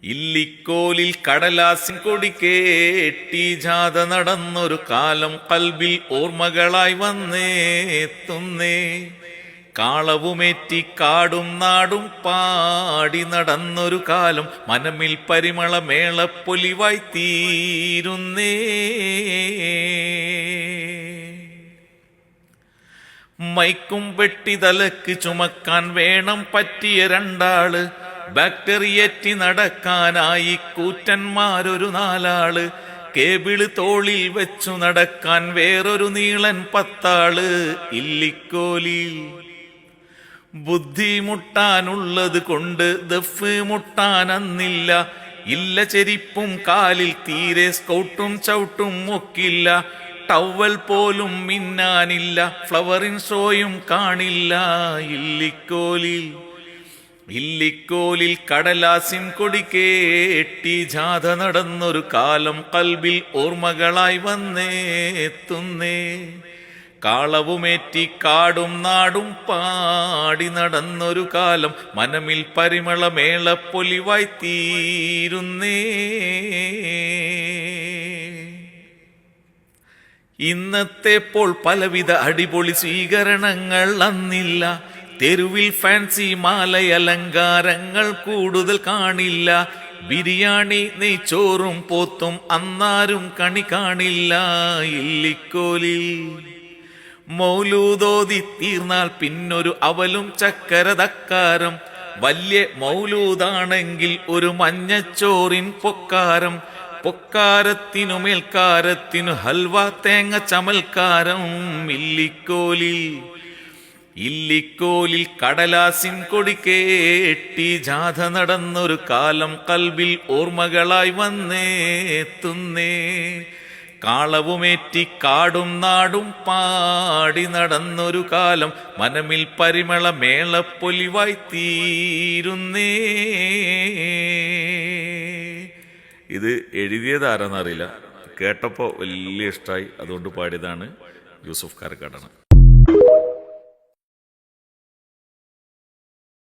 ഇല്ലിക്കോലിൽ കടലാസിൻ കൊടി കേട്ടി ജാഥ നടന്നൊരു കാലം കൽബിൽ ഓർമ്മകളായി വന്നേത്തുന്നേ. കാളവുമേറ്റി കാടും നാടും പാടി നടന്നൊരു കാലം മനമിൽ പരിമള മേളപ്പൊലിവായി തീരുന്നേ. മൈക്കും വെട്ടി തലക്ക് ചുമക്കാൻ വേണം പറ്റിയ രണ്ടാള്, ബാക്ടറിയേറ്റി നടക്കാനായി കൂറ്റന്മാരൊരു നാലാള്, കേബിള് തോളിൽ വെച്ചു നടക്കാൻ വേറൊരു നീളൻ 10 ആള്. ഇല്ലിക്കോലിൽ ബുദ്ധിമുട്ടാനുള്ളത് കൊണ്ട് ദഫ് മുട്ടാനന്നില്ല. ഇല്ല ചെരിപ്പും കാലിൽ തീരെ സ്കൗട്ടും ചവിട്ടും ഒക്കില്ല. ടവൽ പോലും മിന്നാനില്ല, ഫ്ലവറിൻ ഷോയും കാണില്ല. ഇല്ലിക്കോലിൽ കടലാസിൻ കൊടി കേട്ടി ജാഥ നടന്നൊരു കാലം കൽബിൽ ഓർമ്മകളായി വന്നേത്തുന്നേ. കാളവുമേറ്റി കാടും നാടും പാടി നടന്നൊരു കാലം മനമിൽ പരിമള മേളപ്പൊലിവായി തീരുന്നേ. ഇന്നത്തെ പോൾ പലവിധ അടിപൊളി സ്വീകരണങ്ങൾ അന്നില്ല. തെരുവിൽ ഫാൻസി മാലയലങ്കാരങ്ങൾ കൂടുതൽ കാണില്ല. ബിരിയാണി നെയ്ച്ചോറും പോത്തും അന്നാരും കണി കാണില്ല. ഇല്ലിക്കോലിൽ മൗലൂദോതി തീർന്നാൽ പിന്നൊരു അവലും ചക്കര തക്കാരം. വലിയ മൗലൂദാണെങ്കിൽ ഒരു മഞ്ഞച്ചോറിൻ പൊക്കാരം. പൊക്കാരത്തിനു മേൽക്കാരത്തിനു ഹൽവ തേങ്ങ ചമൽക്കാരം. ഇല്ലിക്കോലിൽ കടലാസിൻ കൊടി കേട്ടി ജാഥ നടന്നൊരു കാലം കൽബിൽ ഓർമ്മകളായി വന്നേത്തുന്നേ. കാളവുമേറ്റി കാടും നാടും പാടി നടന്നൊരു കാലം മനമിൽ പരിമള മേളപ്പൊലിവായി തീരുന്നേ. ഇത് എഴുതിയത് ആരാന്നറിയില്ല, കേട്ടപ്പോൾ വലിയ ഇഷ്ടമായി, അതുകൊണ്ട് പാടിയതാണ്. യൂസുഫ് കാരക്കാടാണ്.